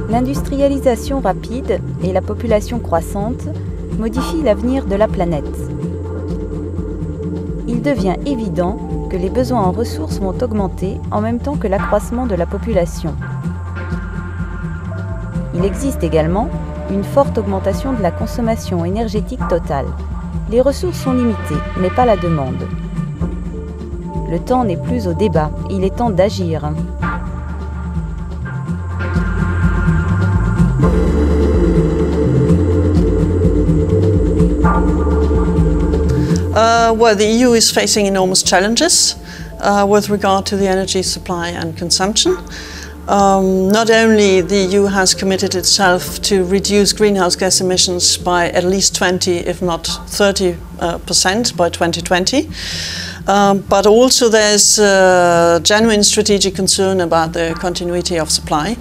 L'industrialisation rapide et la population croissante modifient l'avenir de la planète. Il devient évident que les besoins en ressources vont augmenter en même temps que l'accroissement de la population. Il existe également une forte augmentation de la consommation énergétique totale. Les ressources sont limitées, mais pas la demande. Le temps n'est plus au débat, il est temps d'agir. Well, the EU is facing enormous challenges with regard to the energy supply and consumption. Not only the EU has committed itself to reduce greenhouse gas emissions by at least 20, if not 30% by 2020, but also there's genuine strategic concern about the continuity of supply.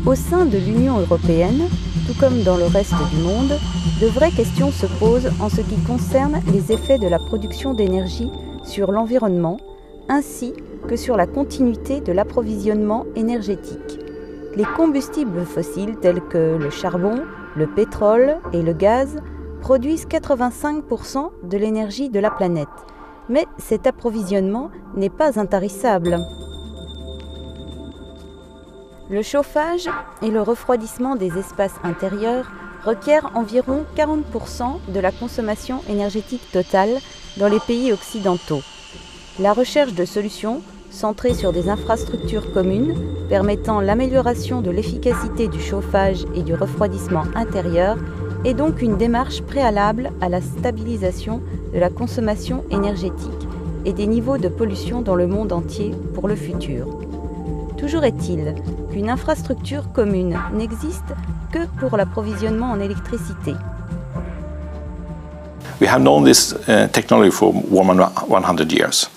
Au sein de l'Union européenne, tout comme dans le reste du monde, de vraies questions se posent en ce qui concerne les effets de la production d'énergie sur l'environnement, ainsi que sur la continuité de l'approvisionnement énergétique. Les combustibles fossiles tels que le charbon, le pétrole et le gaz produisent 85% de l'énergie de la planète. Mais cet approvisionnement n'est pas intarissable. Le chauffage et le refroidissement des espaces intérieurs requièrent environ 40% de la consommation énergétique totale dans les pays occidentaux. La recherche de solutions centrées sur des infrastructures communes permettant l'amélioration de l'efficacité du chauffage et du refroidissement intérieur est donc une démarche préalable à la stabilisation de la consommation énergétique et des niveaux de pollution dans le monde entier pour le futur. Toujours est-il qu'une infrastructure commune n'existe que pour l'approvisionnement en électricité. We have known this technology for 100 years,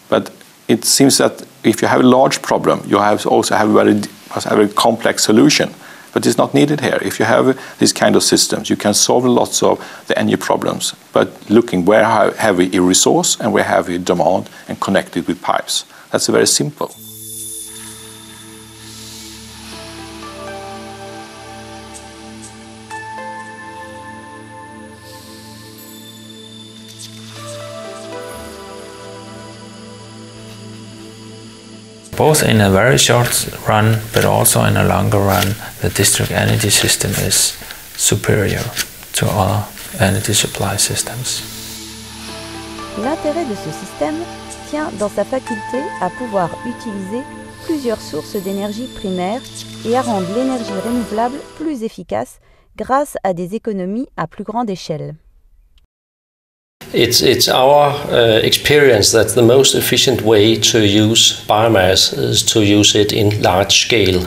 but it seems that if you have a large problem, you also have a very complex solution. But it's not needed here. If you have these kind of systems, you can solve lots of the energy problems, but looking where have we a resource and where have we demand and connect it with pipes. That's very simple. Both in a very short run, but also in a longer run, the district energy system is superior to other energy supply systems. L'intérêt de ce système tient dans sa faculté à pouvoir utiliser plusieurs sources d'énergie primaire et à rendre l'énergie renouvelable plus efficace grâce à des économies à plus grande échelle. It's our experience that the most efficient way to use biomass is to use it in large scale.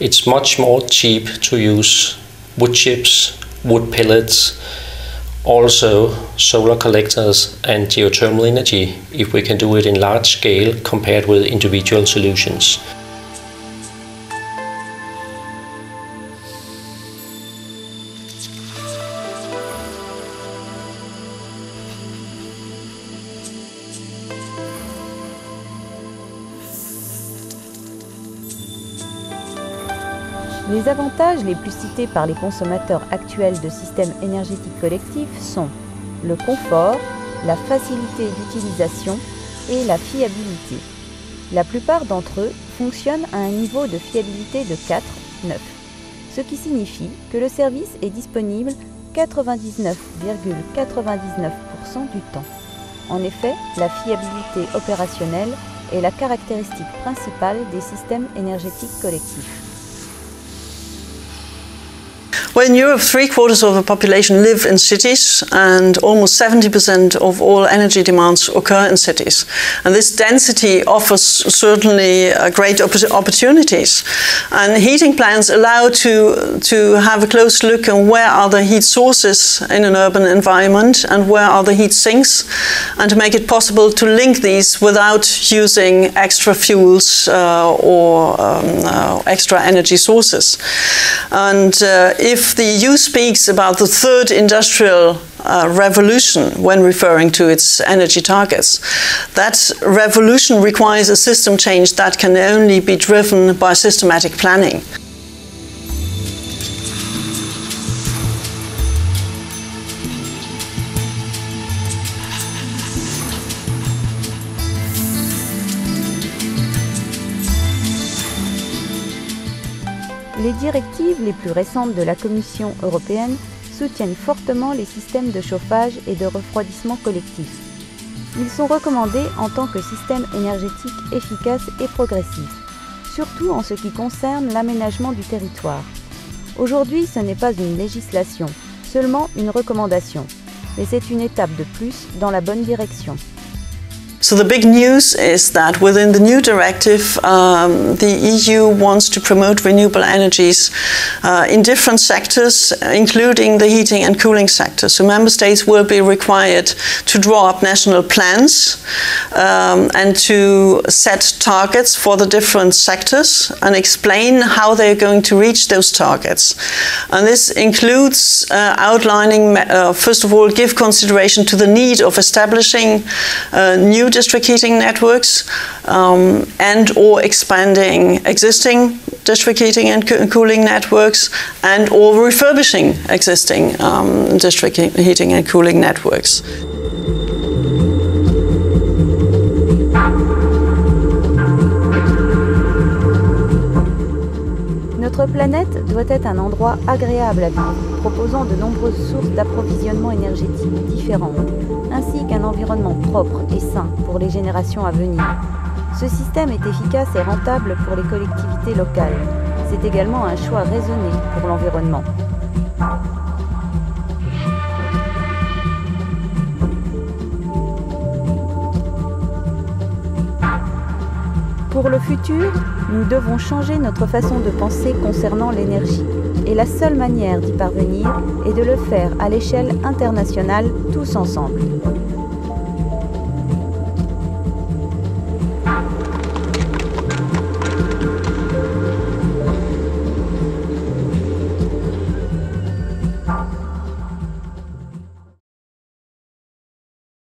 It's much more cheap to use wood chips, wood pellets, also solar collectors and geothermal energy if we can do it in large scale compared with individual solutions. Les avantages les plus cités par les consommateurs actuels de systèmes énergétiques collectifs sont le confort, la facilité d'utilisation et la fiabilité. La plupart d'entre eux fonctionnent à un niveau de fiabilité de 4, 9, ce qui signifie que le service est disponible 99,99% du temps. En effet, la fiabilité opérationnelle est la caractéristique principale des systèmes énergétiques collectifs. Well, in Europe, 3/4 of the population live in cities, and almost 70% of all energy demands occur in cities. And this density offers certainly great opportunities. And heating plants allow to have a close look at where are the heat sources in an urban environment and where are the heat sinks, and to make it possible to link these without using extra fuels or extra energy sources. And if if the EU speaks about the third industrial revolution when referring to its energy targets, that revolution requires a system change that can only be driven by systematic planning. Les directives les plus récentes de la Commission européenne soutiennent fortement les systèmes de chauffage et de refroidissement collectif. Ils sont recommandés en tant que système énergétique efficace et progressif, surtout en ce qui concerne l'aménagement du territoire. Aujourd'hui, ce n'est pas une législation, seulement une recommandation, mais c'est une étape de plus dans la bonne direction. So the big news is that within the new directive, the EU wants to promote renewable energies in different sectors, including the heating and cooling sector. So member states will be required to draw up national plans and to set targets for the different sectors and explain how they're going to reach those targets. And this includes outlining, first of all, give consideration to the need of establishing new district heating networks and or expanding existing district heating and cooling networks and or refurbishing existing district heating and cooling networks. Notre planète doit être un endroit agréable à vivre, proposant de nombreuses sources d'approvisionnement énergétique différentes, ainsi qu'un environnement propre et sain pour les générations à venir. Ce système est efficace et rentable pour les collectivités locales. C'est également un choix raisonné pour l'environnement. Pour le futur, nous devons changer notre façon de penser concernant l'énergie. Et la seule manière d'y parvenir est de le faire à l'échelle internationale, tous ensemble.